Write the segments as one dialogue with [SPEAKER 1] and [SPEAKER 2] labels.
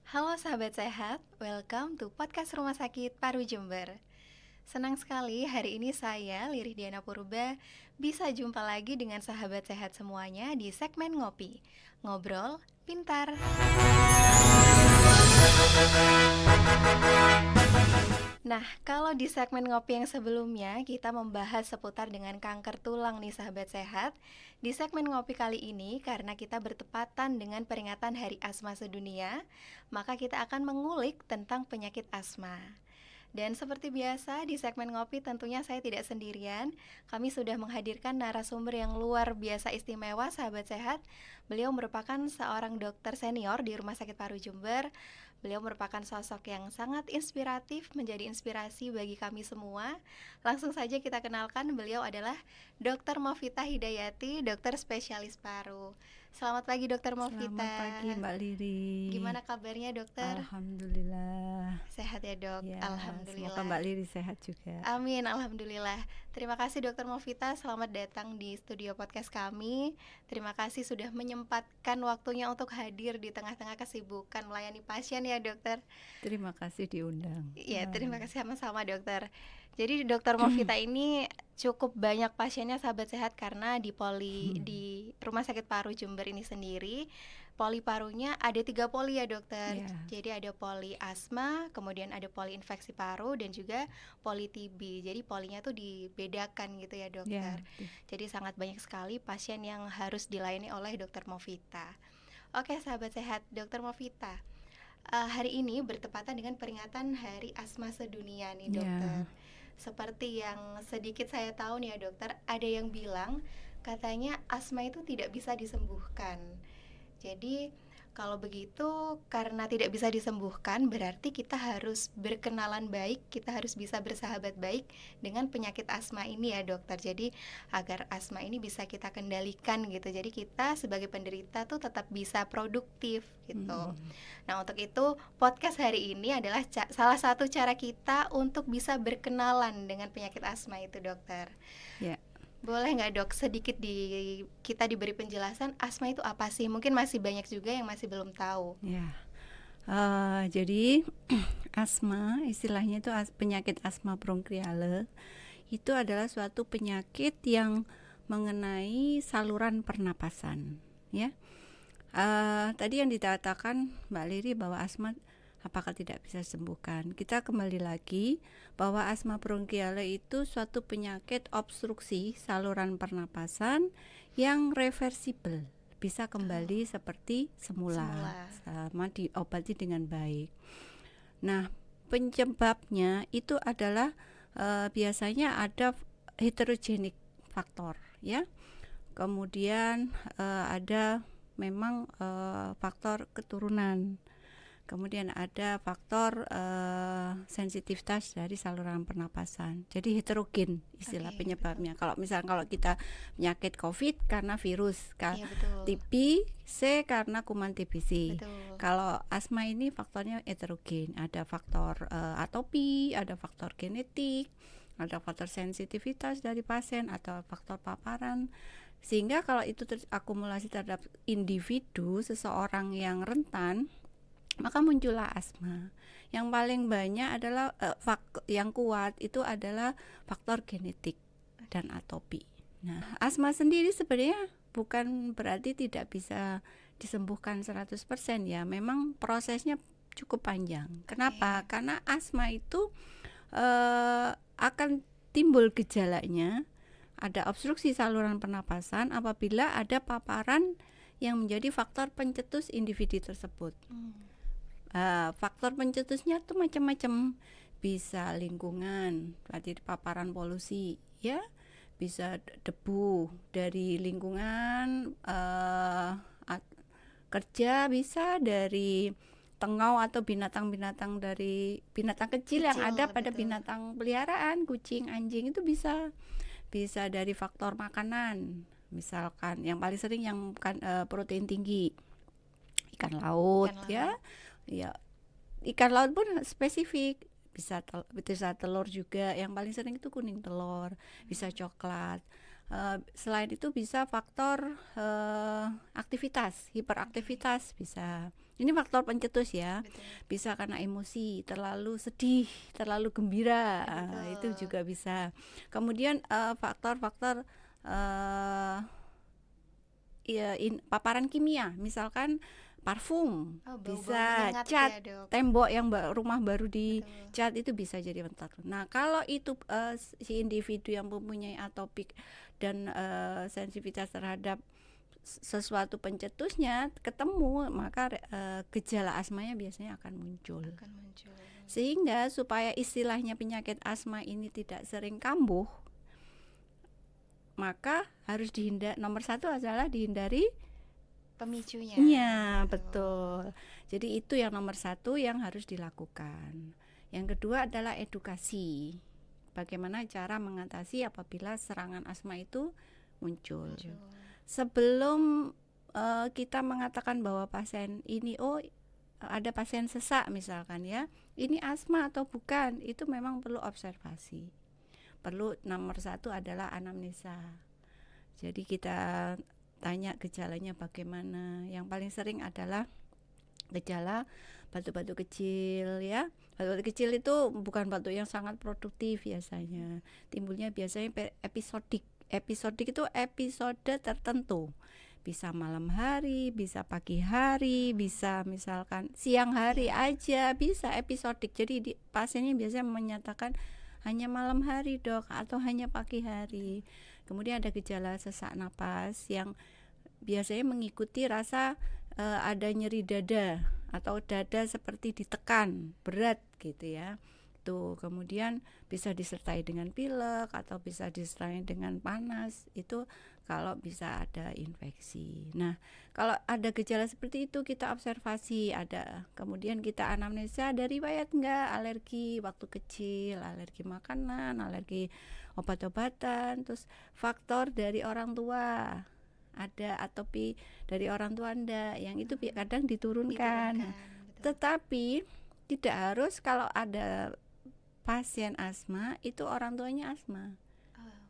[SPEAKER 1] Halo sahabat sehat, welcome to podcast Rumah Sakit Paru Jember. Senang sekali hari ini saya, Lirih Diana Purba, bisa jumpa lagi dengan sahabat sehat semuanya di segmen Ngopi, Ngobrol Pintar. Nah, kalau di segmen Ngopi yang sebelumnya kita membahas seputar dengan kanker tulang nih sahabat sehat. Di segmen Ngopi kali ini karena kita bertepatan dengan peringatan Hari Asma Sedunia, maka kita akan mengulik tentang penyakit asma. Dan seperti biasa di segmen Ngopi tentunya saya tidak sendirian. Kami sudah menghadirkan narasumber yang luar biasa istimewa sahabat sehat. Beliau merupakan seorang dokter senior di Rumah Sakit Paru Jember. Beliau merupakan sosok yang sangat inspiratif, menjadi inspirasi bagi kami semua. Langsung saja kita kenalkan, beliau adalah Dr. Movita Hidayati, dokter spesialis paru. Selamat pagi Dr. Movita.
[SPEAKER 2] Selamat pagi Mbak Liri.
[SPEAKER 1] Gimana kabarnya dokter?
[SPEAKER 2] Alhamdulillah.
[SPEAKER 1] Sehat ya dok?
[SPEAKER 2] Ya,
[SPEAKER 1] Alhamdulillah.
[SPEAKER 2] semoga Mbak Liri sehat juga.
[SPEAKER 1] Amin, alhamdulillah. Terima kasih Dokter Movita, selamat datang di studio podcast kami. Terima kasih sudah menyempatkan waktunya untuk hadir di tengah-tengah kesibukan melayani pasien ya dokter.
[SPEAKER 2] Terima kasih diundang.
[SPEAKER 1] Ya, terima kasih sama-sama dokter. Jadi Dokter Movita ini cukup banyak pasiennya sahabat sehat karena di Rumah Sakit Paru Jember ini sendiri poli parunya ada 3 poli ya dokter.
[SPEAKER 2] Ya.
[SPEAKER 1] Jadi ada poli asma, kemudian ada poli infeksi paru dan juga poli TB. Jadi polinya tuh dibedakan gitu ya dokter.
[SPEAKER 2] Ya.
[SPEAKER 1] Jadi sangat banyak sekali pasien yang harus dilayani oleh Dokter Movita. Oke sahabat sehat, Dokter Movita, hari ini bertepatan dengan peringatan Hari Asma Sedunia nih dokter. Seperti yang sedikit saya tahu nih ya dokter, ada yang bilang katanya asma itu tidak bisa disembuhkan. Jadi kalau begitu karena tidak bisa disembuhkan berarti kita harus berkenalan baik, kita harus bisa bersahabat baik dengan penyakit asma ini ya dokter. Jadi agar asma ini bisa kita kendalikan gitu. Jadi kita sebagai penderita tuh tetap bisa produktif gitu. Nah untuk itu podcast hari ini adalah salah satu cara kita untuk bisa berkenalan dengan penyakit asma itu dokter.
[SPEAKER 2] Ya.
[SPEAKER 1] Boleh nggak dok sedikit kita diberi penjelasan asma itu apa sih? Mungkin masih banyak juga yang masih belum tahu.
[SPEAKER 2] Ya. Jadi asma istilahnya itu penyakit asma bronkiale itu adalah suatu penyakit yang mengenai saluran pernapasan. Ya. Tadi yang dikatakan Mbak Liri bahwa asma apakah tidak bisa disembuhkan. Kita kembali lagi bahwa asma bronkiale itu suatu penyakit obstruksi saluran pernapasan yang reversibel, bisa kembali seperti semula sama diobati dengan baik. Nah, penyebabnya itu adalah biasanya ada heterogenik faktor ya. Kemudian ada memang faktor keturunan. Kemudian ada faktor sensitivitas dari saluran pernapasan. Jadi heterogen istilah penyebabnya. Betul. Kalau kita penyakit COVID karena virus, TB C karena kuman TBC. Betul. Kalau asma ini faktornya heterogen. Ada faktor atopi, ada faktor genetik, ada faktor sensitivitas dari pasien atau faktor paparan. Sehingga kalau itu terakumulasi terhadap individu seseorang yang rentan, maka muncullah asma. Yang paling banyak adalah yang kuat itu adalah faktor genetik dan atopi. Nah, asma sendiri sebenarnya bukan berarti tidak bisa disembuhkan 100% ya. Memang prosesnya cukup panjang. Kenapa? Karena asma itu akan timbul gejalanya, ada obstruksi saluran pernapasan apabila ada paparan yang menjadi faktor pencetus individu tersebut. Faktor pencetusnya tuh macam-macam, bisa lingkungan, berarti paparan polusi ya, bisa debu dari lingkungan kerja, bisa dari tengau atau binatang-binatang dari binatang kecil yang ada pada binatang peliharaan, kucing, anjing itu bisa dari faktor makanan, misalkan yang paling sering yang protein tinggi, ikan laut. Ya, ikan laut pun spesifik, bisa telur juga, yang paling sering itu kuning telur, bisa coklat. Selain itu bisa faktor aktivitas, hiperaktivitas bisa Ini faktor pencetus ya.
[SPEAKER 1] Betul.
[SPEAKER 2] Bisa karena emosi, terlalu sedih, terlalu gembira, itu
[SPEAKER 1] Betul.
[SPEAKER 2] juga bisa. Kemudian faktor-faktor paparan kimia, misalkan parfum,
[SPEAKER 1] Oh, bau-bau
[SPEAKER 2] bisa
[SPEAKER 1] menyengat
[SPEAKER 2] cat
[SPEAKER 1] ya, Dok.
[SPEAKER 2] tembok yang rumah baru
[SPEAKER 1] Betul.
[SPEAKER 2] dicat, itu bisa jadi faktor. Nah, kalau itu si individu yang mempunyai atopik dan sensitivitas terhadap sesuatu pencetusnya ketemu, maka gejala asmanya biasanya akan muncul. Sehingga supaya istilahnya penyakit asma ini tidak sering kambuh, maka harus nomor satu adalah dihindari
[SPEAKER 1] pemicunya.
[SPEAKER 2] Iya, betul. Jadi itu yang nomor satu yang harus dilakukan. Yang kedua adalah edukasi. Bagaimana cara mengatasi apabila serangan asma itu muncul. Sebelum kita mengatakan bahwa pasien ini, ada pasien sesak misalkan ya, ini asma atau bukan, itu memang perlu observasi. Perlu nomor satu adalah anamnesa. Jadi kita tanya gejalanya bagaimana. Yang paling sering adalah gejala batuk-batuk kecil ya. Batuk-batuk kecil itu bukan batuk yang sangat produktif biasanya. Timbulnya biasanya episodik. Episodik itu episode tertentu. Bisa malam hari, bisa pagi hari, bisa misalkan siang hari aja, bisa episodik. Jadi pasiennya biasanya menyatakan hanya malam hari, Dok, atau hanya pagi hari. Kemudian ada gejala sesak napas yang biasanya mengikuti rasa ada nyeri dada atau dada seperti ditekan berat gitu ya. Tuh, kemudian bisa disertai dengan pilek atau bisa disertai dengan panas. Itu kalau bisa ada infeksi. Nah, kalau ada gejala seperti itu kita observasi, kemudian kita anamnesa, ada riwayat enggak alergi waktu kecil, alergi makanan, alergi obat-obatan, terus faktor dari orang tua, ada atopi dari orang tua Anda, yang itu kadang diturunkan. Tetapi tidak harus kalau ada pasien asma itu orang tuanya asma.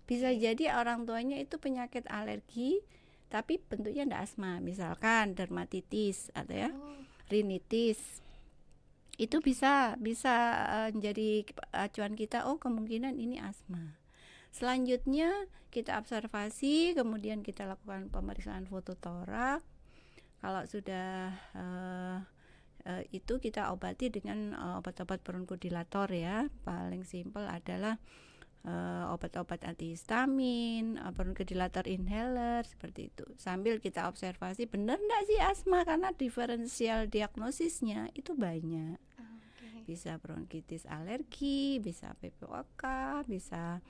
[SPEAKER 2] Bisa jadi orang tuanya itu penyakit alergi tapi bentuknya enggak asma, misalkan dermatitis atau ya rinitis. Itu bisa menjadi acuan kita, kemungkinan ini asma. Selanjutnya kita observasi, kemudian kita lakukan pemeriksaan fototorak. Kalau sudah itu kita obati dengan obat-obat bronkodilator ya. Paling simpel adalah obat-obat antihistamin, bronkodilator inhaler, seperti itu. Sambil kita observasi benar enggak sih asma, karena diferensial diagnosisnya itu banyak. Bisa bronkitis alergi, bisa PPOK, bisa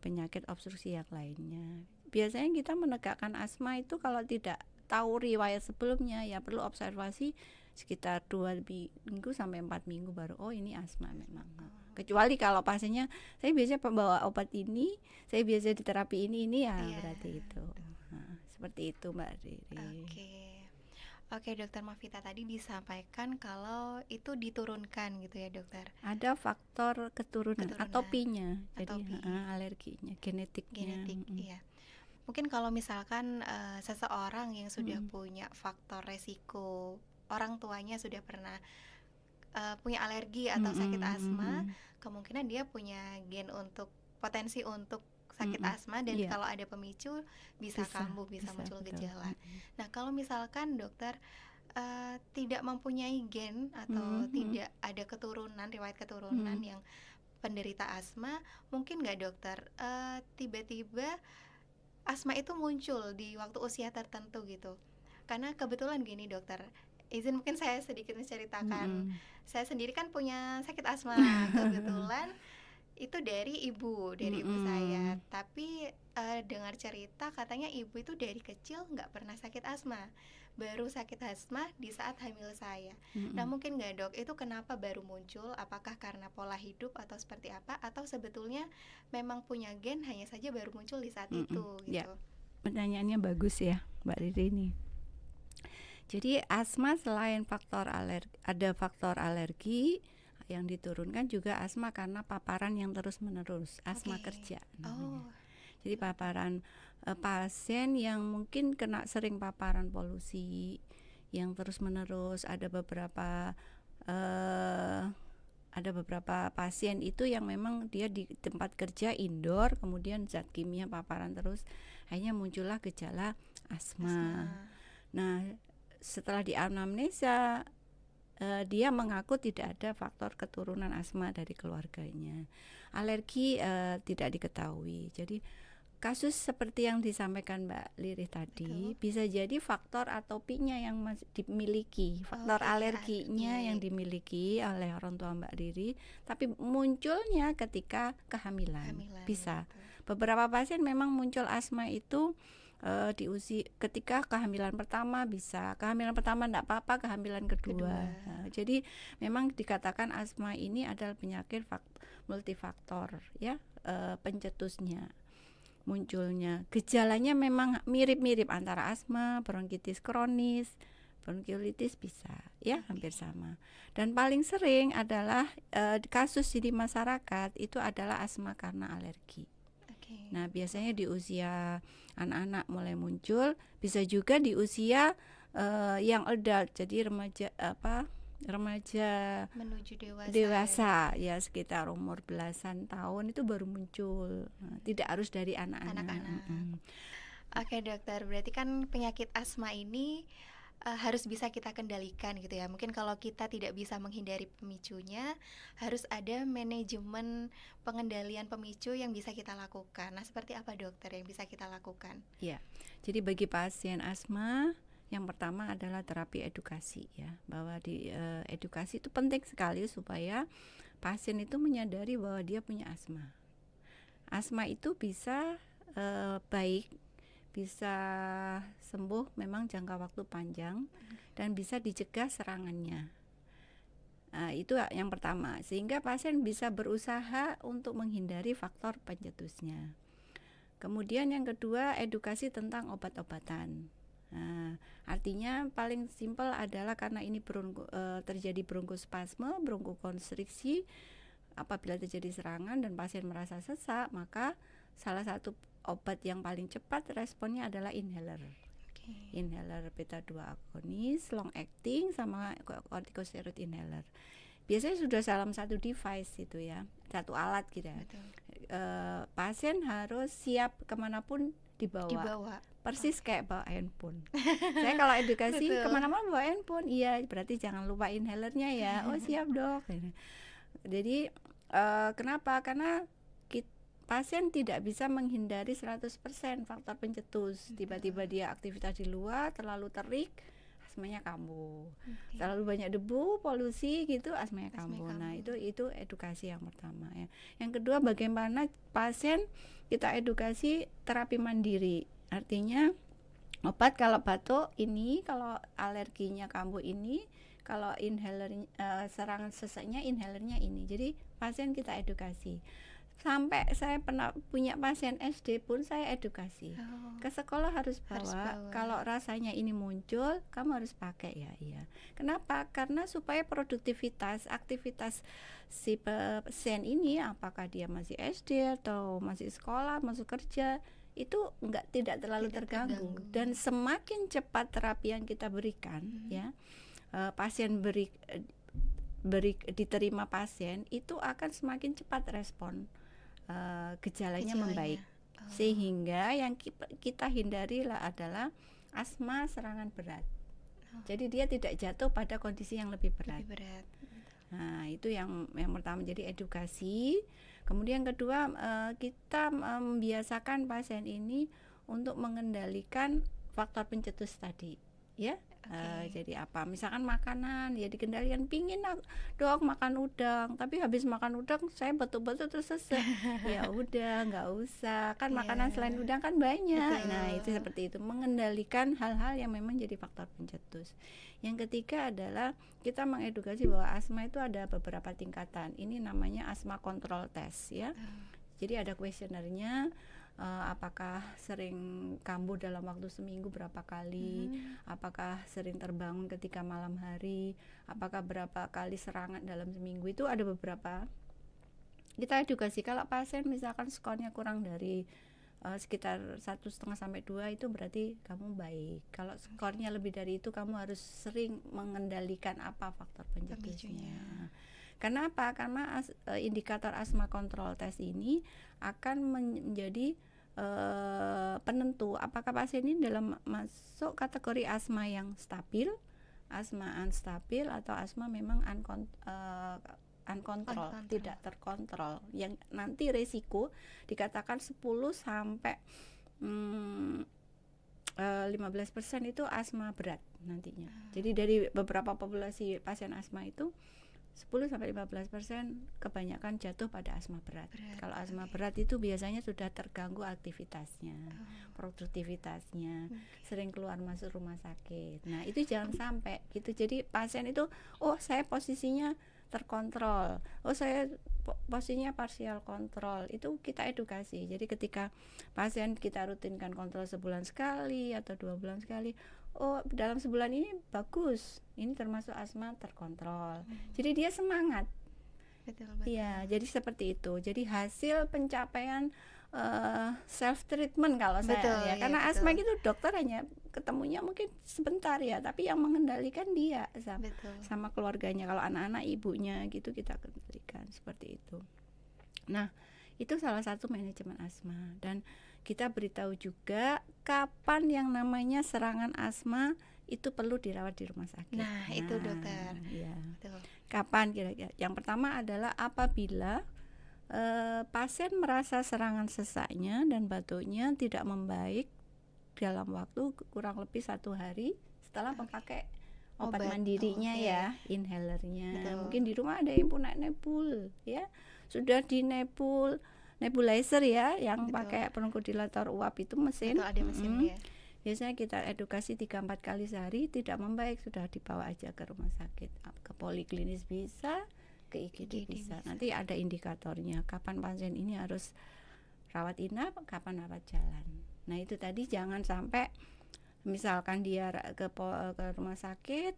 [SPEAKER 2] penyakit obstruksi yang lainnya. Biasanya kita menegakkan asma itu kalau tidak tahu riwayat sebelumnya ya perlu observasi sekitar 2 minggu sampai 4 minggu baru ini asma memang. Kecuali kalau pasiennya saya biasanya pembawa obat ini, saya biasa di terapi ini ya berarti itu. Nah, seperti itu Mbak Riri.
[SPEAKER 1] Oke, Dokter Mofita, tadi disampaikan kalau itu diturunkan gitu ya, Dokter.
[SPEAKER 2] Ada faktor keturunan. Atopinya, jadi alerginya, genetiknya.
[SPEAKER 1] Iya. Mungkin kalau misalkan seseorang yang sudah punya faktor resiko, orang tuanya sudah pernah punya alergi atau sakit asma, kemungkinan dia punya potensi untuk sakit asma, dan kalau ada pemicu bisa kambuh, bisa muncul gejala. Nah, kalau misalkan dokter tidak mempunyai gen atau tidak ada riwayat keturunan yang penderita asma, mungkin nggak dokter tiba-tiba asma itu muncul di waktu usia tertentu gitu? Karena kebetulan gini dokter, izin mungkin saya sedikit menceritakan. Saya sendiri kan punya sakit asma kebetulan itu dari ibu saya. Tapi dengar cerita katanya ibu itu dari kecil nggak pernah sakit asma, baru sakit asma di saat hamil saya. Nah, mungkin nggak dok, itu kenapa baru muncul? Apakah karena pola hidup atau seperti apa? Atau sebetulnya memang punya gen, hanya saja baru muncul di saat itu gitu?
[SPEAKER 2] Ya, pertanyaannya bagus ya Mbak Riri ini. Jadi asma selain ada faktor alergi yang diturunkan, juga asma karena paparan yang terus-menerus, asma kerja namanya. Jadi paparan pasien yang mungkin kena sering paparan polusi, yang terus-menerus, eh, ada beberapa pasien itu yang memang dia di tempat kerja indoor, kemudian zat kimia paparan terus, akhirnya muncullah gejala asma. Nah, setelah dianamnesa, dia mengaku tidak ada faktor keturunan asma dari keluarganya. Alergi tidak diketahui. Jadi kasus seperti yang disampaikan Mbak Lirih tadi, bisa jadi faktor atopinya yang dimiliki, faktor alerginya yang dimiliki oleh orang tua Mbak Lirih, tapi munculnya ketika kehamilan. Bisa. Beberapa pasien memang muncul asma itu di usia ketika kehamilan pertama, bisa kehamilan pertama enggak apa-apa, kehamilan kedua. Nah, jadi memang dikatakan asma ini adalah penyakit multifaktor ya, pencetusnya munculnya. Gejalanya memang mirip-mirip antara asma, bronkitis kronis, bronkiolitis bisa ya, hampir sama. Dan paling sering adalah kasus di masyarakat itu adalah asma karena alergi. Nah, biasanya di usia anak-anak mulai muncul, bisa juga di usia yang adult, jadi remaja
[SPEAKER 1] menuju
[SPEAKER 2] dewasa ya, sekitar umur belasan tahun itu baru muncul. Nah, tidak harus dari anak-anak.
[SPEAKER 1] Oke dokter, berarti kan penyakit asma ini harus bisa kita kendalikan gitu ya. Mungkin kalau kita tidak bisa menghindari pemicunya, harus ada manajemen pengendalian pemicu yang bisa kita lakukan. Nah, seperti apa dokter yang bisa kita lakukan?
[SPEAKER 2] Ya, jadi bagi pasien asma, yang pertama adalah terapi edukasi ya, bahwa di edukasi itu penting sekali supaya pasien itu menyadari bahwa dia punya asma. Asma itu bisa baik, bisa sembuh memang jangka waktu panjang, dan bisa dicegah serangannya. Itu yang pertama, sehingga pasien bisa berusaha untuk menghindari faktor pencetusnya. Kemudian yang kedua, edukasi tentang obat-obatan. Nah, artinya paling simpel adalah karena ini terjadi bronkospasme, bronkokonstriksi, apabila terjadi serangan dan pasien merasa sesak, maka salah satu obat yang paling cepat responnya adalah inhaler. Inhaler beta 2 agonis, long acting, sama corticosteroid inhaler. Biasanya sudah dalam satu device itu ya, satu alat gitu ya. Pasien harus siap kemanapun dibawa. Persis kayak bawa handphone. Saya kalau edukasi kemana-mana bawa handphone, iya berarti jangan lupa inhalernya ya. Oh siap dok. Jadi kenapa? Karena pasien tidak bisa menghindari 100% faktor pencetus. Tiba-tiba dia aktivitas di luar terlalu terik, asmanya kambuh. Terlalu banyak debu, polusi gitu, asmanya kambuh. Nah, itu edukasi yang pertama ya. Yang kedua, bagaimana pasien kita edukasi terapi mandiri. Artinya obat kalau batuk ini, kalau alerginya kambuh ini, kalau inhaler serangan sesaknya inhalernya ini. Jadi pasien kita edukasi. Sampai saya pernah punya pasien SD pun saya edukasi. Ke sekolah harus bawa. Kalau rasanya ini muncul, kamu harus pakai ya. Iya. Kenapa? Karena supaya produktivitas, aktivitas si pasien ini, apakah dia masih SD atau masih sekolah, masuk kerja, itu tidak terlalu terganggu. Dan semakin cepat terapi yang kita berikan, ya, pasien diterima pasien, itu akan semakin cepat respon. Gejalanya membaik, sehingga yang kita hindari adalah asma serangan berat. Jadi dia tidak jatuh pada kondisi yang lebih berat. Nah, itu yang pertama, jadi edukasi. Kemudian kedua, kita membiasakan pasien ini untuk mengendalikan faktor pencetus tadi, ya. Jadi apa? Misalkan makanan, ya dikendalikan. Pingin dok makan udang, tapi habis makan udang saya betul-betul terus sesek. Ya udah, nggak usah. Kan makanan selain udang kan banyak. Nah, itu seperti itu, mengendalikan hal-hal yang memang jadi faktor pencetus. Yang ketiga adalah kita mengedukasi bahwa asma itu ada beberapa tingkatan. Ini namanya asma control test ya. Jadi ada kuesionernya. Apakah sering kambuh dalam waktu seminggu berapa kali, apakah sering terbangun ketika malam hari, apakah berapa kali serangan dalam seminggu, itu ada beberapa. Kita edukasi. Kalau pasien misalkan skornya kurang dari sekitar 1,5 sampai 2 itu berarti kamu baik. Kalau skornya lebih dari itu, kamu harus sering mengendalikan apa faktor pencetusnya. Karena apa? Karena indikator asma kontrol test ini akan menjadi penentu apakah pasien ini dalam masuk kategori asma yang stabil, asma unstabil, atau asma memang uncontrol, tidak terkontrol, yang nanti resiko dikatakan 10 sampai 15% itu asma berat nantinya. Jadi dari beberapa populasi pasien asma itu 10 sampai 15% kebanyakan jatuh pada asma berat. Kalau asma berat itu biasanya sudah terganggu aktivitasnya, produktivitasnya, sering keluar masuk rumah sakit. Nah, itu jangan sampai gitu. Jadi pasien itu, oh saya posisinya terkontrol, oh saya posisinya partial kontrol, itu kita edukasi. Jadi ketika pasien kita rutinkan kontrol sebulan sekali atau 2 bulan sekali, oh dalam sebulan ini bagus, ini termasuk asma terkontrol. Jadi dia semangat.
[SPEAKER 1] Betul.
[SPEAKER 2] Iya, jadi seperti itu. Jadi hasil pencapaian self treatment kalau saya ya, karena asma gitu dokter hanya ketemunya mungkin sebentar ya, tapi yang mengendalikan dia sama keluarganya. Kalau anak-anak ibunya gitu kita kendalikan seperti itu. Nah, itu salah satu manajemen asma, dan kita beritahu juga kapan yang namanya serangan asma itu perlu dirawat di rumah sakit.
[SPEAKER 1] Nah, itu dokter.
[SPEAKER 2] Ya. Kapan kira-kira? Yang pertama adalah apabila pasien merasa serangan sesaknya dan batuknya tidak membaik dalam waktu kurang lebih 1 hari setelah memakai obat mandirinya ya, inhalernya. Mungkin di rumah ada yang punya nebul ya, sudah di nebulizer ya, yang pakai bronchodilator uap itu mesin.
[SPEAKER 1] Ada mesinnya.
[SPEAKER 2] Biasanya kita edukasi 3-4 kali sehari, tidak membaik sudah dibawa aja ke rumah sakit, ke poliklinis bisa, ke IGD bisa. Nanti ada indikatornya kapan pasien ini harus rawat inap, kapan rawat jalan. Nah, itu tadi jangan sampai misalkan dia ke rumah sakit,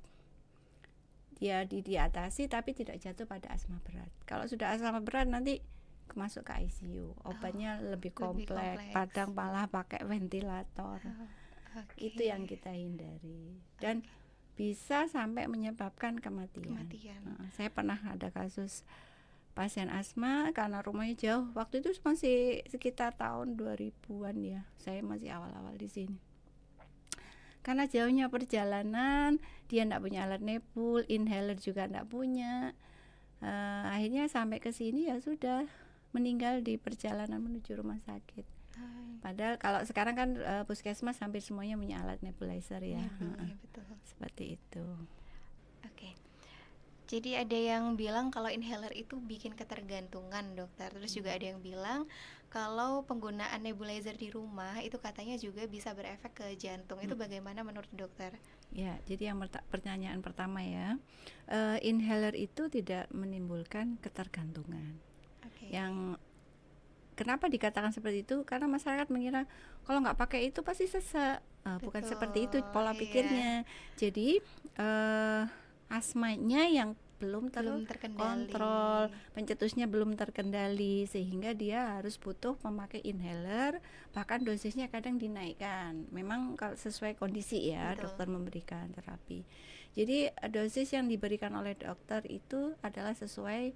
[SPEAKER 2] dia diatasi tapi tidak jatuh pada asma berat. Kalau sudah asma berat nanti masuk ke ICU, obatnya lebih kompleks, kadang malah pakai ventilator. Itu yang kita hindari, dan bisa sampai menyebabkan kematian. Saya pernah ada kasus pasien asma karena rumahnya jauh, waktu itu masih sekitar tahun 2000-an ya, saya masih awal-awal di sini. Karena jauhnya perjalanan, dia enggak punya alat nebul, inhaler juga enggak punya. Akhirnya sampai ke sini ya sudah meninggal di perjalanan menuju rumah sakit. Padahal kalau sekarang kan puskesmas hampir semuanya punya alat nebulizer ya.
[SPEAKER 1] Betul.
[SPEAKER 2] Seperti itu.
[SPEAKER 1] Oke. Jadi ada yang bilang kalau inhaler itu bikin ketergantungan, dokter. Terus juga ada yang bilang kalau penggunaan nebulizer di rumah itu katanya juga bisa berefek ke jantung. Itu bagaimana menurut dokter?
[SPEAKER 2] Ya, jadi yang pertanyaan pertama ya, inhaler itu tidak menimbulkan ketergantungan. Yang kenapa dikatakan seperti itu? Karena masyarakat mengira kalau nggak pakai itu pasti sesak. Bukan seperti itu pola pikirnya. Jadi asmanya yang belum terkontrol, pencetusnya belum terkendali, sehingga dia harus butuh memakai inhaler, bahkan dosisnya kadang dinaikkan. Memang kalau sesuai kondisi ya, dokter memberikan terapi. Jadi dosis yang diberikan oleh dokter itu adalah sesuai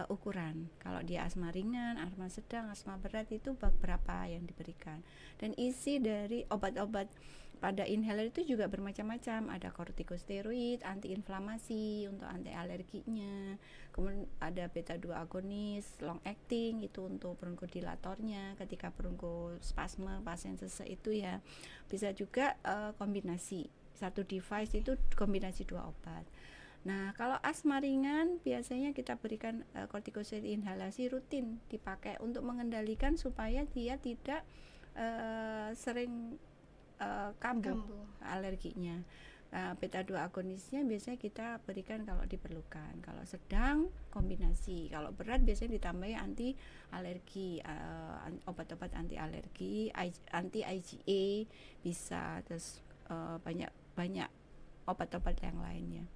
[SPEAKER 2] ukuran. Kalau dia asma ringan, asma sedang, asma berat itu berapa yang diberikan. Dan isi dari obat-obat pada inhaler itu juga bermacam-macam. Ada kortikosteroid, antiinflamasi untuk anti alerginya. Kemudian ada beta 2 agonis, long acting itu untuk bronchodilatornya ketika bronkospasme pasien sesak itu ya. Bisa juga kombinasi. Satu device itu kombinasi 2 obat. Nah, kalau asma ringan biasanya kita berikan kortikosteroid inhalasi rutin dipakai untuk mengendalikan supaya dia tidak sering kambuh alerginya. Beta 2 agonisnya biasanya kita berikan kalau diperlukan. Kalau sedang kombinasi, kalau berat biasanya ditambahi anti alergi, obat-obat anti alergi, anti IgA bisa, terus banyak obat-obat yang lainnya.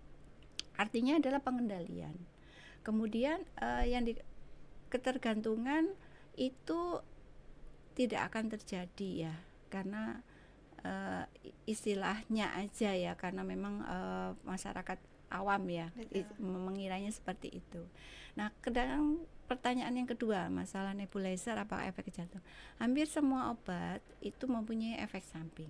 [SPEAKER 2] Artinya adalah pengendalian. Kemudian yang ketergantungan itu tidak akan terjadi ya, karena istilahnya aja ya, karena memang masyarakat awam ya mengiranya seperti itu. Nah, kadang pertanyaan yang kedua, masalah nebulizer apa efek ke jantung. Hampir semua obat itu mempunyai efek samping.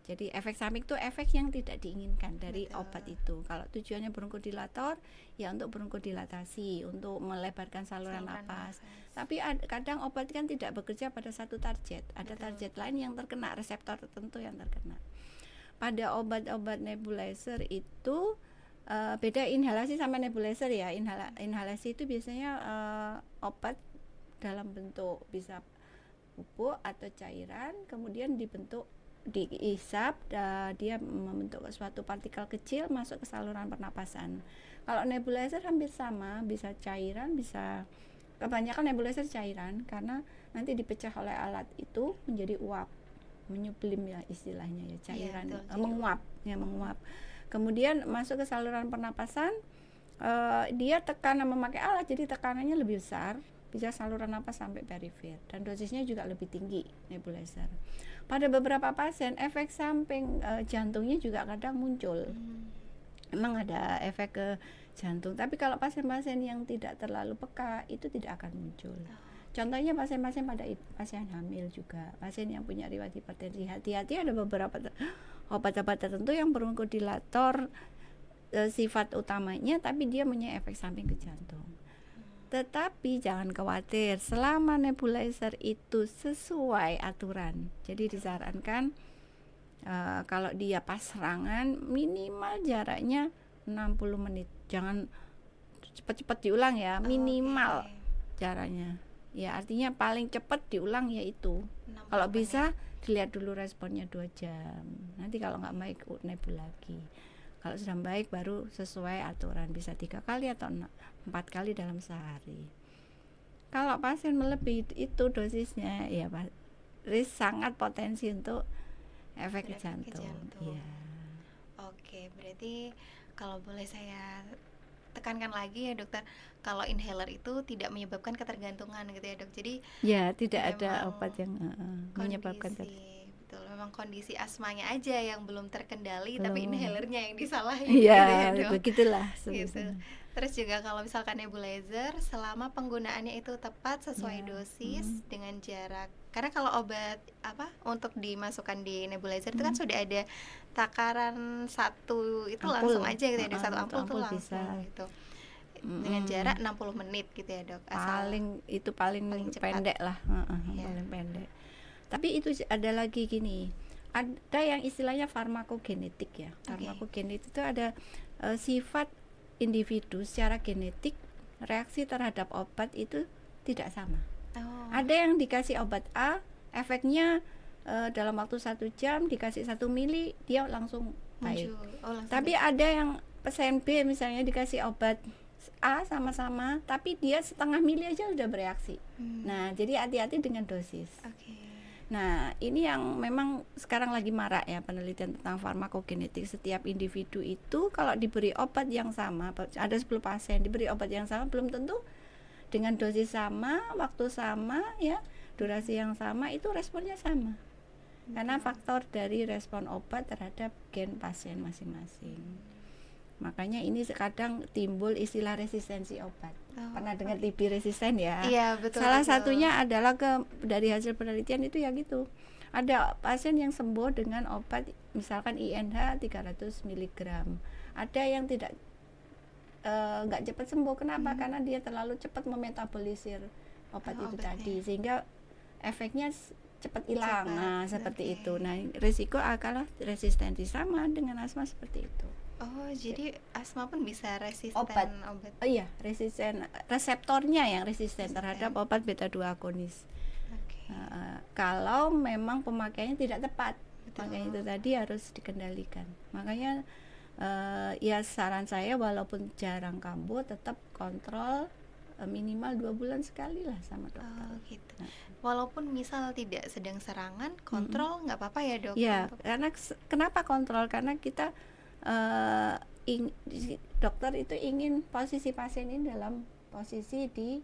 [SPEAKER 2] Jadi efek samping itu efek yang tidak diinginkan dari obat itu. Kalau tujuannya bronkodilator, ya untuk bronkodilatasi, untuk melebarkan saluran napas. Tapi kadang obat kan tidak bekerja pada satu target. Ada target lain yang terkena, reseptor tertentu yang terkena. Pada obat-obat nebulizer itu beda inhalasi sama nebulizer ya. Inhalasi itu biasanya obat dalam bentuk bisa bubuk atau cairan, kemudian diisap, dia membentuk suatu partikel kecil masuk ke saluran pernapasan. Kalau nebulizer hampir sama, bisa cairan, bisa, kebanyakan nebulizer cairan karena nanti dipecah oleh alat itu menjadi uap, menyublim ya istilahnya ya, cairan menguap. Kemudian masuk ke saluran pernapasan, dia tekanan memakai alat, jadi tekanannya lebih besar, bisa saluran napas sampai perifer, dan dosisnya juga lebih tinggi nebulizer. Pada beberapa pasien efek samping jantungnya juga kadang muncul. Memang ada efek ke jantung, tapi kalau pasien-pasien yang tidak terlalu peka itu tidak akan muncul. Contohnya pasien hamil juga, pasien yang punya riwayat hipertensi. Hati-hati, ada beberapa obat-obat tertentu yang bronkodilator sifat utamanya, tapi dia punya efek samping ke jantung. Tetapi jangan khawatir, selama nebulizer itu sesuai aturan. Jadi disarankan kalau dia pas serangan minimal jaraknya 60 menit. Jangan cepat-cepat diulang ya, minimal jaraknya. Ya, artinya paling cepat diulang yaitu. Kalau bisa dilihat dulu responnya 2 jam. Nanti kalau nggak baik nebul lagi. Kalau sudah baik baru sesuai aturan, bisa 3 kali atau 4 kali dalam sehari. Kalau pasien melebihi itu dosisnya, ya sangat potensi untuk efek ke jantung. Ya.
[SPEAKER 1] Oke, berarti kalau boleh saya tekankan lagi ya dokter, kalau inhaler itu tidak menyebabkan ketergantungan gitu ya dok. Jadi
[SPEAKER 2] ya tidak ada obat yang menyebabkan
[SPEAKER 1] betul, memang kondisi asmanya aja yang belum terkendali, tapi inhalernya yang disalahin
[SPEAKER 2] ya,
[SPEAKER 1] gitu ya dok.
[SPEAKER 2] Begitulah
[SPEAKER 1] gitu. Terus juga kalau misalkan nebulizer, selama penggunaannya itu tepat sesuai dosis dengan jarak. Karena kalau obat untuk dimasukkan di nebulizer itu kan sudah ada takaran satu itu ampul, langsung aja gitu ya dok, satu ampul tuh langsung bisa. Gitu. Dengan jarak 60 menit gitu ya dok.
[SPEAKER 2] Paling pendek lah, paling pendek. Tapi itu ada lagi gini, ada yang istilahnya farmakogenetik ya. Farmakogenetik itu ada sifat individu secara genetik, reaksi terhadap obat itu tidak sama. Ada yang dikasih obat A, efeknya dalam waktu 1 jam, dikasih 1 mili dia langsung baik. Tapi ada yang pasien B misalnya dikasih obat A sama-sama, tapi dia setengah mili aja udah bereaksi. Nah, jadi hati-hati dengan dosis. Nah, ini yang memang sekarang lagi marak ya, penelitian tentang farmakogenetik. Setiap individu itu kalau diberi obat yang sama, ada 10 pasien diberi obat yang sama, belum tentu dengan dosis sama, waktu sama ya, durasi yang sama itu responnya sama. Karena faktor dari respon obat terhadap gen pasien masing-masing. Makanya ini kadang timbul istilah resistensi obat. Pernah dengar TB resisten ya?
[SPEAKER 1] Iya, betul.
[SPEAKER 2] Salah satunya adalah dari hasil penelitian itu ya gitu. Ada pasien yang sembuh dengan obat misalkan INH 300 mg. Ada yang nggak cepat sembuh. Kenapa? Karena dia terlalu cepat memetabolisir obat itu tadi, sehingga efeknya cepat hilang. Nah, seperti itu. Nah, risiko adalah resistensi, sama dengan asma seperti itu.
[SPEAKER 1] Jadi asma pun bisa resisten
[SPEAKER 2] obat. Iya, resisten, reseptornya yang resisten terhadap obat beta 2 agonis. Kalau memang pemakaiannya tidak tepat, makanya itu tadi harus dikendalikan. Makanya ya saran saya walaupun jarang kambuh, tetap kontrol minimal 2 bulan sekali lah sama dokter.
[SPEAKER 1] Gitu. Walaupun misal tidak sedang serangan, kontrol nggak apa-apa ya dok?
[SPEAKER 2] Ya, karena kenapa kontrol? Karena kita dokter itu ingin posisi pasien ini dalam posisi di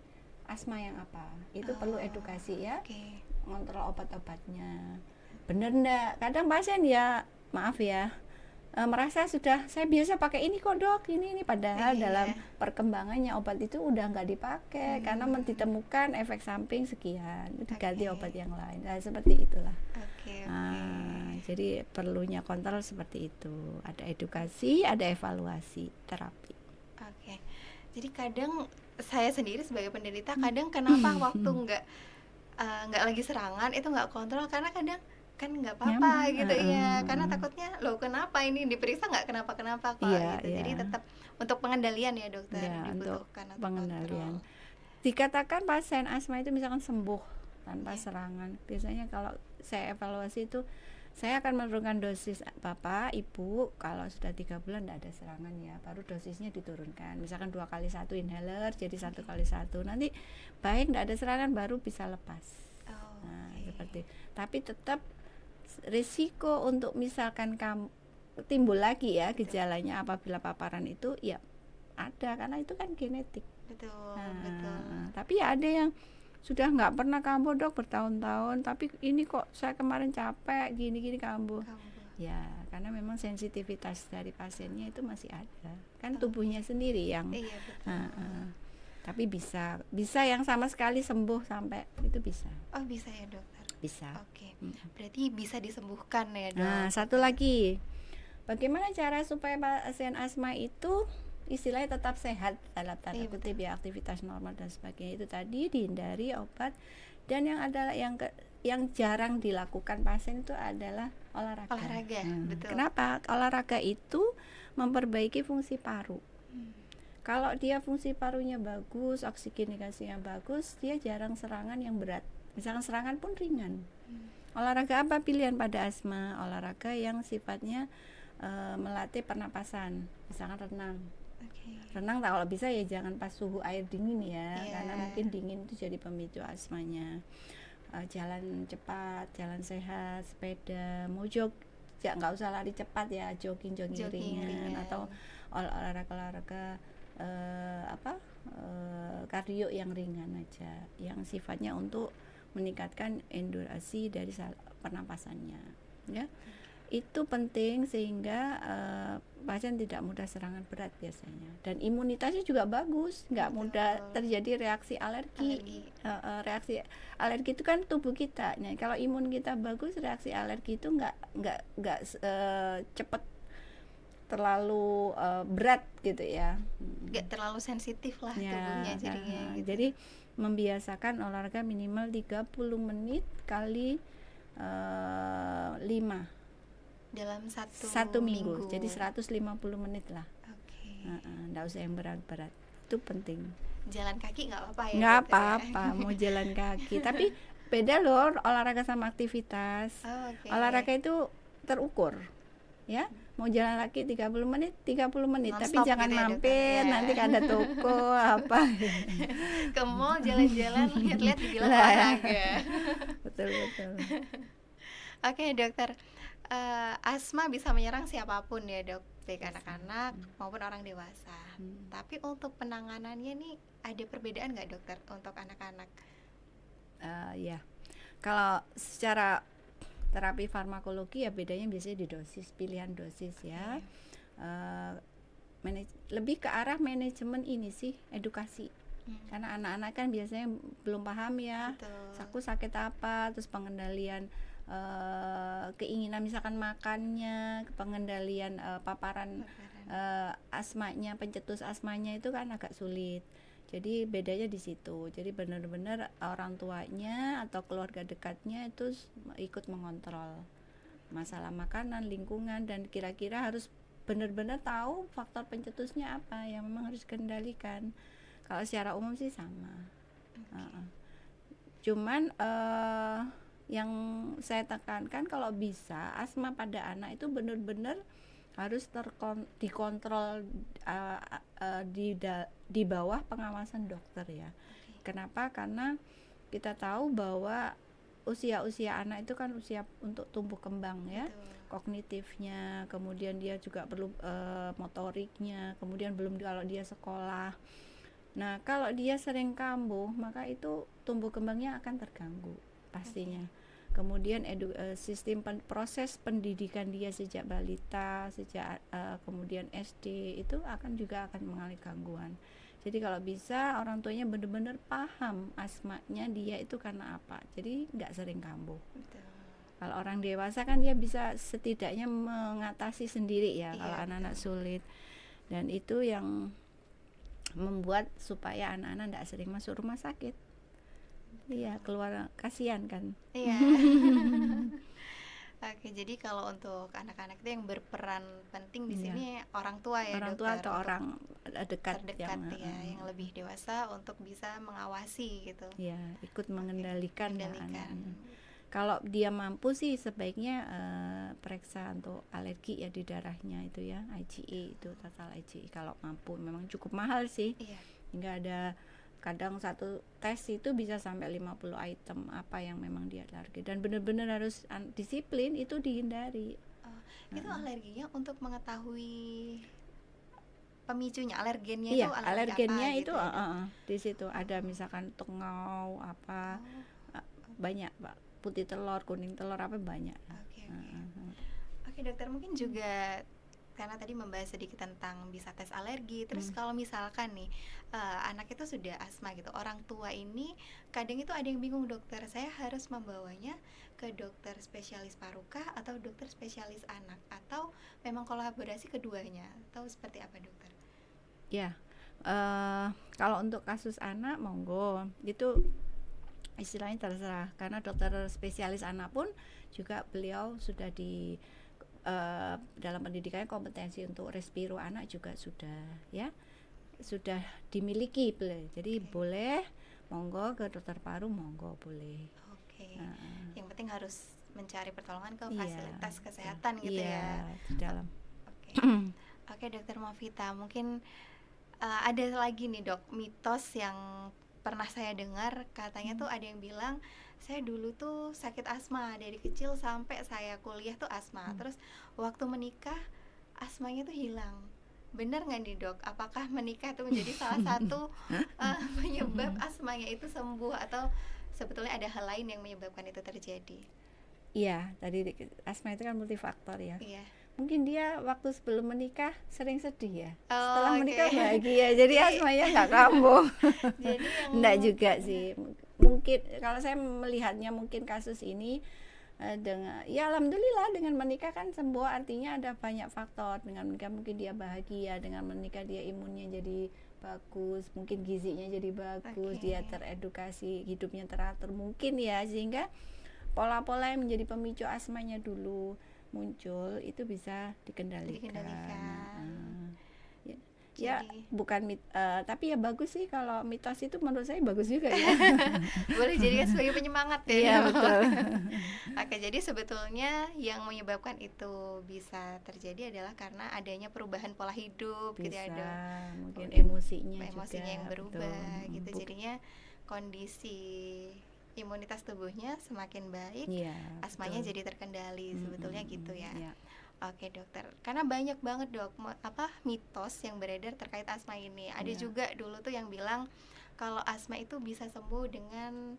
[SPEAKER 2] asma yang apa, itu perlu edukasi ya. ngontrol obat-obatnya. Bener enggak? Kadang pasien ya, maaf ya, merasa sudah saya biasa pakai ini kok dok, ini padahal dalam perkembangannya obat itu udah nggak dipakai karena ditemukan efek samping sekian, diganti obat yang lain. Nah, seperti itulah. Jadi perlunya kontrol seperti itu. Ada edukasi, ada evaluasi terapi.
[SPEAKER 1] Jadi kadang saya sendiri sebagai penderita kadang kenapa waktu nggak lagi serangan itu nggak kontrol, karena kadang kan nggak apa-apa gitu ya, karena takutnya loh kenapa ini diperiksa nggak kenapa-kenapa kok gitu. Jadi tetap untuk pengendalian ya dokter, dibutuhkan untuk pengendalian.
[SPEAKER 2] Dikatakan pasien asma itu misalkan sembuh tanpa serangan, biasanya kalau saya evaluasi itu saya akan menurunkan dosis bapak ibu kalau sudah 3 bulan tidak ada serangan ya, baru dosisnya diturunkan, misalkan 2 kali 1 inhaler jadi 1 kali 1, nanti baik tidak ada serangan baru bisa lepas. Seperti, tapi tetap risiko untuk misalkan kamu timbul lagi ya gejalanya apabila paparan itu ya ada, karena itu kan genetik.
[SPEAKER 1] Betul.
[SPEAKER 2] Tapi ya ada yang sudah nggak pernah kambuh dok bertahun-tahun, tapi ini kok saya kemarin capek gini-gini kambuh. Ya karena memang sensitivitas dari pasiennya itu masih ada, kan tubuhnya sendiri yang tapi bisa yang sama sekali sembuh sampai itu bisa.
[SPEAKER 1] Bisa ya dokter? Bisa. Berarti bisa disembuhkan ya dok.
[SPEAKER 2] Nah satu lagi, bagaimana cara supaya pasien asma itu istilahnya tetap sehat dalam tanda kutip ya, aktivitas normal dan sebagainya itu tadi, dihindari obat, dan yang adalah yang jarang dilakukan pasien itu adalah olahraga.
[SPEAKER 1] Betul.
[SPEAKER 2] Kenapa? Olahraga itu memperbaiki fungsi paru. Kalau dia fungsi parunya bagus, oksigenasinya bagus, dia jarang serangan yang berat. Misalkan serangan pun ringan. Olahraga apa pilihan pada asma? Olahraga yang sifatnya melatih pernapasan, misalkan renang. Renang kalau bisa ya jangan pas suhu air dingin ya, karena mungkin dingin itu jadi pemicu asmanya. Jalan cepat, jalan sehat, sepeda, mau ya nggak usah lari cepat ya, jogging ringan atau olahraga kardio yang ringan aja, yang sifatnya untuk meningkatkan endurasi dari pernapasannya ya. Itu penting sehingga pasien tidak mudah serangan berat biasanya, dan imunitasnya juga bagus, nggak mudah terjadi reaksi alergi. Reaksi alergi itu kan tubuh kita, nah kalau imun kita bagus, reaksi alergi itu nggak cepet terlalu berat gitu ya,
[SPEAKER 1] nggak terlalu sensitif lah tubuhnya jadinya gitu.
[SPEAKER 2] Jadi membiasakan olahraga minimal 30 menit kali 5
[SPEAKER 1] dalam
[SPEAKER 2] satu minggu. Jadi 150 menit lah. Nggak usah yang berat-berat, itu penting.
[SPEAKER 1] Jalan kaki nggak apa-apa ya?
[SPEAKER 2] Nggak apa-apa mau jalan kaki, tapi beda loh olahraga sama aktivitas. Olahraga itu terukur ya, mau jalan kaki 30 menit tapi jangan
[SPEAKER 1] gitu
[SPEAKER 2] mampir ya, nanti ada toko apa
[SPEAKER 1] ke mall jalan-jalan lihat-lihat dibilang olahraga.
[SPEAKER 2] Betul.
[SPEAKER 1] Oke dokter, asma bisa menyerang siapapun ya dok, baik anak-anak maupun orang dewasa. Tapi untuk penanganannya nih ada perbedaan nggak dokter untuk anak-anak?
[SPEAKER 2] Ya, kalau secara terapi farmakologi ya bedanya biasanya di dosis, pilihan dosis ya. Lebih ke arah manajemen ini sih, edukasi. Karena anak-anak kan biasanya belum paham ya. Aku sakit apa, terus pengendalian keinginan misalkan makannya, pengendalian paparan asmanya, pencetus asmanya itu kan agak sulit. Jadi bedanya di situ. Jadi benar-benar orang tuanya atau keluarga dekatnya itu ikut mengontrol masalah makanan, lingkungan, dan kira-kira harus benar-benar tahu faktor pencetusnya apa yang memang harus dikendalikan. Kalau secara umum sih sama. Cuman yang saya tekankan kalau bisa asma pada anak itu benar-benar harus dikontrol di bawah pengawasan dokter ya. Kenapa? Karena kita tahu bahwa usia anak itu kan usia untuk tumbuh kembang ya. Kognitifnya, kemudian dia juga perlu motoriknya, kemudian belum kalau dia sekolah. Nah, kalau dia sering kambuh, maka itu tumbuh kembangnya akan terganggu. pastinya. Kemudian sistem proses pendidikan dia sejak balita, sejak kemudian SD itu juga akan mengalami gangguan. Jadi kalau bisa orang tuanya benar-benar paham asmanya dia itu karena apa. Jadi nggak sering kambuh.
[SPEAKER 1] Betul.
[SPEAKER 2] Kalau orang dewasa kan dia bisa setidaknya mengatasi sendiri ya, kalau
[SPEAKER 1] Iya,
[SPEAKER 2] anak-anak
[SPEAKER 1] betul.
[SPEAKER 2] sulit. Dan itu yang membuat supaya anak-anak nggak sering masuk rumah sakit. Iya, keluar kasihan kan.
[SPEAKER 1] Iya. Oke, jadi kalau untuk anak-anak itu yang berperan penting di
[SPEAKER 2] Iya.
[SPEAKER 1] sini orang tua ya,
[SPEAKER 2] Orang tua
[SPEAKER 1] dokter,
[SPEAKER 2] atau
[SPEAKER 1] untuk
[SPEAKER 2] orang dekat
[SPEAKER 1] terdekat ya, yang lebih dewasa untuk bisa mengawasi gitu,
[SPEAKER 2] ya ikut mengendalikan lah
[SPEAKER 1] mengendalikan.
[SPEAKER 2] anaknya. Kalau dia mampu sih sebaiknya periksa untuk alergi ya di darahnya itu ya, IgE itu total IgE kalau mampu. Memang cukup mahal sih.
[SPEAKER 1] Iya.
[SPEAKER 2] Hingga ada kadang satu tes itu bisa sampai 50 item apa yang memang dia alergi, dan benar-benar harus disiplin, itu dihindari.
[SPEAKER 1] Itu alerginya untuk mengetahui pemicunya, alergennya
[SPEAKER 2] Iya,
[SPEAKER 1] itu alergi
[SPEAKER 2] alergennya
[SPEAKER 1] apa
[SPEAKER 2] itu
[SPEAKER 1] gitu ya, Dok?
[SPEAKER 2] di situ ada misalkan tengau apa,
[SPEAKER 1] Oh,
[SPEAKER 2] banyak Pak, putih telur, kuning telur apa banyak.
[SPEAKER 1] oke, oke. Oke, dokter, mungkin juga karena tadi membahas sedikit tentang bisa tes alergi. Terus kalau misalkan nih anak itu sudah asma gitu, orang tua ini kadang itu ada yang bingung, dokter, saya harus membawanya ke dokter spesialis parukah atau dokter spesialis anak, atau memang kolaborasi keduanya, atau seperti apa, dokter?
[SPEAKER 2] Ya, kalau untuk kasus anak monggo, itu istilahnya terserah, karena dokter spesialis anak pun juga beliau sudah di dalam pendidikannya kompetensi untuk respiro anak juga sudah dimiliki beliau. Jadi boleh monggo ke dokter paru, monggo boleh.
[SPEAKER 1] Oke. Yang penting harus mencari pertolongan ke fasilitas
[SPEAKER 2] Iya,
[SPEAKER 1] kesehatan gitu ya.
[SPEAKER 2] di dalam.
[SPEAKER 1] Oke. Oke, dokter Movita, mungkin ada lagi nih, dok, mitos yang pernah saya dengar, katanya tuh ada yang bilang saya dulu tuh sakit asma dari kecil sampai saya kuliah tuh asma, terus waktu menikah asmanya tuh hilang. Benar nggak nih, dok? Apakah menikah itu menjadi salah satu penyebab asmanya itu sembuh, atau sebetulnya ada hal lain yang menyebabkan itu terjadi?
[SPEAKER 2] Iya, tadi asma itu kan multifaktor ya.
[SPEAKER 1] Iya.
[SPEAKER 2] Mungkin dia waktu sebelum menikah sering sedih ya.
[SPEAKER 1] Oh,
[SPEAKER 2] Setelah menikah
[SPEAKER 1] oke.
[SPEAKER 2] bahagia. Jadi asmanya nggak kambuh.
[SPEAKER 1] Jadi yang
[SPEAKER 2] Enggak juga sih. Mungkin kalau saya melihatnya mungkin kasus ini dengan ya alhamdulillah dengan menikah kan sembuh, artinya ada banyak faktor. Dengan menikah mungkin dia bahagia, dengan menikah dia imunnya jadi bagus, mungkin gizinya jadi bagus, dia teredukasi, hidupnya teratur mungkin ya, sehingga pola-pola yang menjadi pemicu asmanya dulu muncul itu bisa dikendalikan. Ya
[SPEAKER 1] Jadi
[SPEAKER 2] bukan tapi ya bagus sih, kalau mitos itu menurut saya bagus juga ya.
[SPEAKER 1] boleh jadikan sebagai penyemangat ya.
[SPEAKER 2] Iya betul.
[SPEAKER 1] Oke, jadi sebetulnya yang menyebabkan itu bisa terjadi adalah karena adanya perubahan pola hidup gitu ya,
[SPEAKER 2] Bisa
[SPEAKER 1] dok.
[SPEAKER 2] mungkin
[SPEAKER 1] Emosinya
[SPEAKER 2] juga
[SPEAKER 1] yang berubah
[SPEAKER 2] betul.
[SPEAKER 1] gitu. Jadinya kondisi imunitas tubuhnya semakin baik,
[SPEAKER 2] Iya,
[SPEAKER 1] asmanya
[SPEAKER 2] betul.
[SPEAKER 1] jadi terkendali, sebetulnya gitu ya.
[SPEAKER 2] Iya.
[SPEAKER 1] Oke, dokter, karena banyak banget, dok, mitos yang beredar terkait asma ini. Ada
[SPEAKER 2] Iya.
[SPEAKER 1] juga dulu tuh yang bilang kalau asma itu bisa sembuh dengan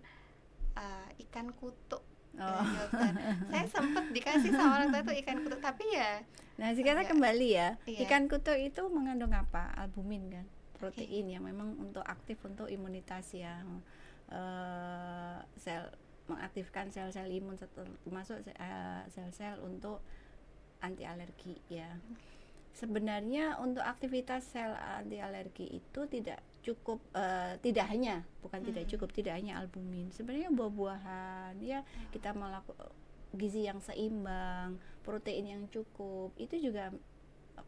[SPEAKER 1] ikan kutuk. Dokter, saya sempat dikasih sama orang tua tuh ikan kutuk, tapi ya
[SPEAKER 2] Nah sekarang
[SPEAKER 1] agak-
[SPEAKER 2] kembali ya,
[SPEAKER 1] iya.
[SPEAKER 2] ikan kutuk itu mengandung apa? Albumin kan, protein yang memang untuk aktif untuk imunitas yang mengaktifkan sel-sel imun, termasuk sel-sel untuk anti alergi ya. Sebenarnya untuk aktivitas sel anti alergi itu tidak cukup, tidak hanya albumin. Sebenarnya buah-buahan ya, kita melakukan gizi yang seimbang, protein yang cukup, itu juga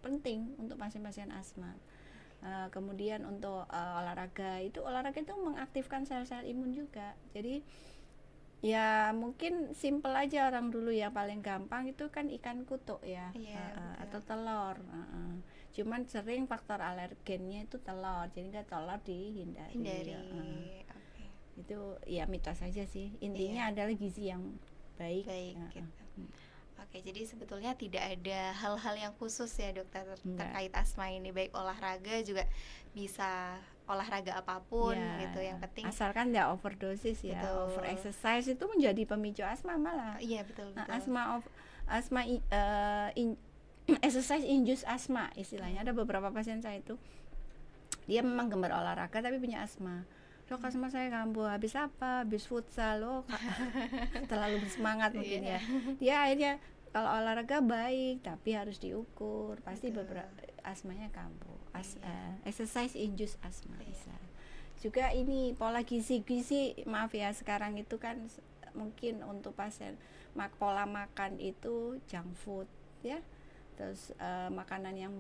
[SPEAKER 2] penting untuk pasien-pasien asma. Kemudian untuk olahraga itu mengaktifkan sel-sel imun juga. Jadi ya mungkin simple aja, orang dulu yang paling gampang itu kan ikan kutuk ya, atau telur. Cuman sering faktor alergennya itu telur, jadi nggak, telur dihindari.
[SPEAKER 1] Okay.
[SPEAKER 2] Itu ya mitos saja sih, intinya adalah gizi yang baik.
[SPEAKER 1] Gitu. Oke, jadi sebetulnya tidak ada hal-hal yang khusus ya dokter
[SPEAKER 2] Enggak.
[SPEAKER 1] terkait asma ini, baik olahraga juga bisa olahraga apapun
[SPEAKER 2] Ya,
[SPEAKER 1] gitu. Yang penting
[SPEAKER 2] asalkan nggak overdosis ya. Over
[SPEAKER 1] betul.
[SPEAKER 2] exercise itu menjadi pemicu asma malah.
[SPEAKER 1] Iya betul
[SPEAKER 2] Nah,
[SPEAKER 1] betul.
[SPEAKER 2] asma exercise induced asma istilahnya. Ada beberapa pasien saya itu dia memang gemar olahraga tapi punya asma. Dok, asma saya kambuh. Habis apa? Habis futsal. Loh, terlalu bersemangat mungkin
[SPEAKER 1] Iya.
[SPEAKER 2] ya. Dia akhirnya kalau olahraga baik tapi harus diukur. Pasti
[SPEAKER 1] Betul.
[SPEAKER 2] beberapa asmanya kambuh.
[SPEAKER 1] Iya.
[SPEAKER 2] Exercise induced asma
[SPEAKER 1] Iya.
[SPEAKER 2] bisa. Juga ini pola gizi maaf ya, sekarang itu kan mungkin untuk pasien pola makan itu junk food ya, terus makanan yang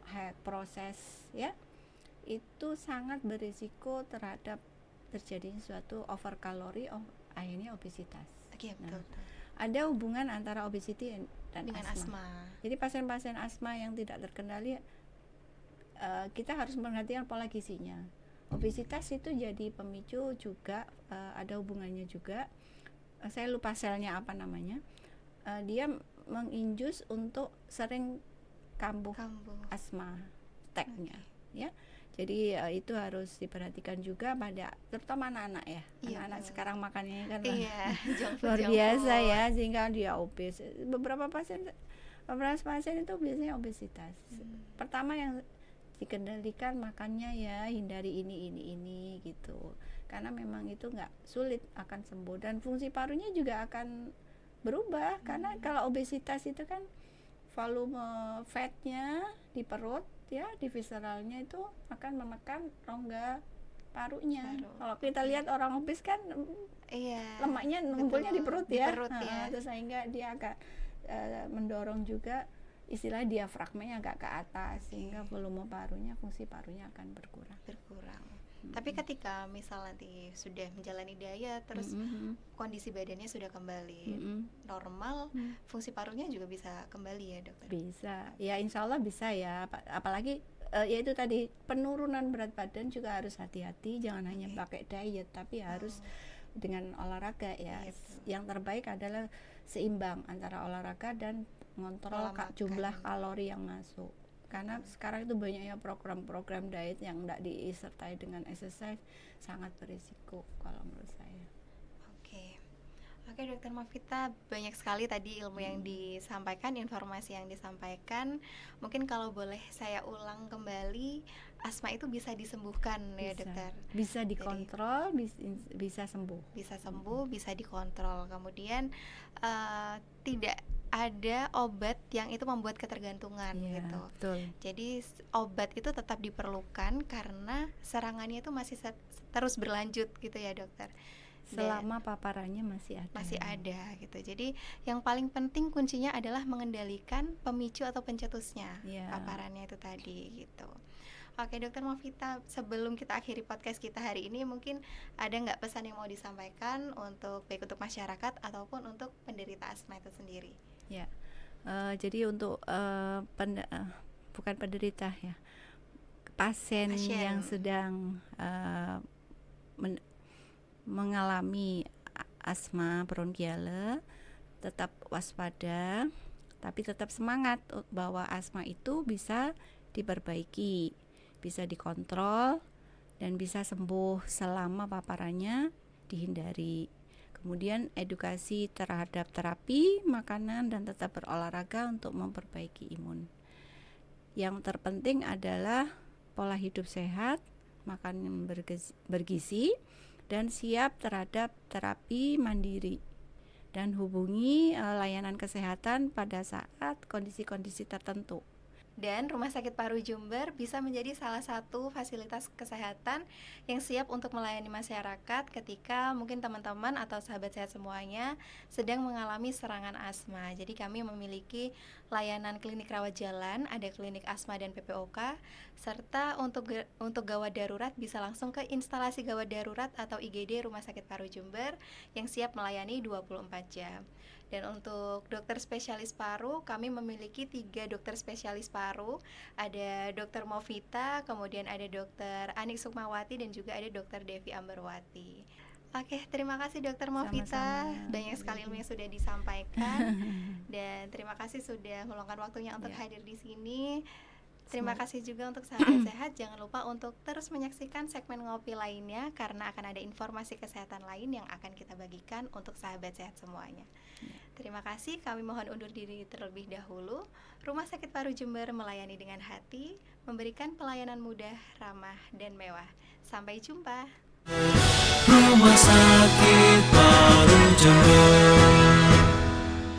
[SPEAKER 2] high proses ya, itu sangat berisiko terhadap terjadinya suatu over kalori, akhirnya obesitas.
[SPEAKER 1] Oke, betul,
[SPEAKER 2] Nah,
[SPEAKER 1] betul.
[SPEAKER 2] ada hubungan antara obesity dan
[SPEAKER 1] Dengan asma.
[SPEAKER 2] Jadi pasien-pasien asma yang tidak terkendali, kita harus memperhatikan pola gizinya. Obesitas itu jadi pemicu juga, ada hubungannya juga. Saya lupa selnya apa namanya. Dia menginjus untuk sering kambuh asma steknya, ya. Jadi itu harus diperhatikan juga pada terutama anak-anak ya.
[SPEAKER 1] Iya,
[SPEAKER 2] Anak-anak
[SPEAKER 1] betul.
[SPEAKER 2] sekarang makannya kan
[SPEAKER 1] Iya,
[SPEAKER 2] luar biasa ya, sehingga dia obes. Beberapa pasien itu biasanya obesitas. Pertama yang dikendalikan makannya ya, hindari ini gitu. Karena memang itu nggak sulit akan sembuh, dan fungsi parunya juga akan berubah. Karena kalau obesitas itu kan volume fatnya di perut ya, di visceralnya itu akan menekan rongga parunya. Kalau kita lihat orang obes kan lemaknya numpulnya di perut ya, terus sehingga dia agak mendorong juga istilah diafragmanya agak ke atas, sehingga volume parunya, fungsi parunya akan berkurang.
[SPEAKER 1] Tapi ketika misal nanti sudah menjalani diet terus kondisi badannya sudah kembali normal, fungsi parunya juga bisa kembali ya dokter?
[SPEAKER 2] Bisa, ya insya Allah bisa ya. Apalagi ya itu tadi, penurunan berat badan juga harus hati-hati, jangan hanya pakai diet tapi harus dengan olahraga ya. Yang terbaik adalah seimbang antara olahraga dan ngontrol jumlah kalori yang masuk. Karena sekarang itu banyaknya program-program diet yang tidak disertai dengan exercise, sangat berisiko kalau menurut saya.
[SPEAKER 1] Oke Dokter Mofita, banyak sekali tadi ilmu yang disampaikan, informasi yang disampaikan. Mungkin kalau boleh saya ulang kembali, asma itu bisa disembuhkan ya dokter?
[SPEAKER 2] Bisa dikontrol, bisa sembuh.
[SPEAKER 1] Bisa sembuh, bisa dikontrol. Kemudian tidak ada obat yang itu membuat ketergantungan gitu.
[SPEAKER 2] Betul.
[SPEAKER 1] Jadi obat itu tetap diperlukan karena serangannya itu masih terus berlanjut gitu ya dokter.
[SPEAKER 2] Selama paparannya masih ada
[SPEAKER 1] gitu. Jadi yang paling penting kuncinya adalah mengendalikan pemicu atau pencetusnya paparannya itu tadi gitu. Oke Dokter Mofita, sebelum kita akhiri podcast kita hari ini, mungkin ada nggak pesan yang mau disampaikan untuk baik untuk masyarakat ataupun untuk penderita asma itu sendiri?
[SPEAKER 2] Ya, jadi untuk bukan penderita ya, pasien yang sedang mengalami asma bronkiale, tetap waspada tapi tetap semangat bahwa asma itu bisa diperbaiki, bisa dikontrol, dan bisa sembuh selama paparannya dihindari. Kemudian edukasi terhadap terapi, makanan, dan tetap berolahraga untuk memperbaiki imun. Yang terpenting adalah pola hidup sehat, makan yang bergizi, dan siap terhadap terapi mandiri. Dan hubungi layanan kesehatan pada saat kondisi-kondisi tertentu.
[SPEAKER 1] Dan Rumah Sakit Paru Jember bisa menjadi salah satu fasilitas kesehatan yang siap untuk melayani masyarakat ketika mungkin teman-teman atau sahabat sehat semuanya sedang mengalami serangan asma. Jadi kami memiliki layanan klinik rawat jalan, ada klinik asma dan PPOK, serta untuk gawat darurat bisa langsung ke instalasi gawat darurat atau IGD Rumah Sakit Paru Jember yang siap melayani 24 jam. Dan untuk dokter spesialis paru, kami memiliki 3 dokter spesialis paru. Ada Dokter Mofita, kemudian ada Dokter Anik Sukmawati, dan juga ada Dokter Devi Ambarwati. Oke, terima kasih Dokter Movita.
[SPEAKER 2] Sama-sama.
[SPEAKER 1] Banyak sekali ilmu yang sudah disampaikan dan terima kasih sudah meluangkan waktunya untuk
[SPEAKER 2] Ya.
[SPEAKER 1] hadir di sini. Terima
[SPEAKER 2] Semoga-
[SPEAKER 1] kasih juga untuk sahabat sehat. Jangan lupa untuk terus menyaksikan segmen ngopi lainnya karena akan ada informasi kesehatan lain yang akan kita bagikan untuk sahabat sehat semuanya. Terima kasih. Kami mohon undur diri terlebih dahulu. Rumah Sakit Paru Jember melayani dengan hati, memberikan pelayanan mudah, ramah, dan mewah. Sampai jumpa.
[SPEAKER 3] Rumah Sakit Paru Jember.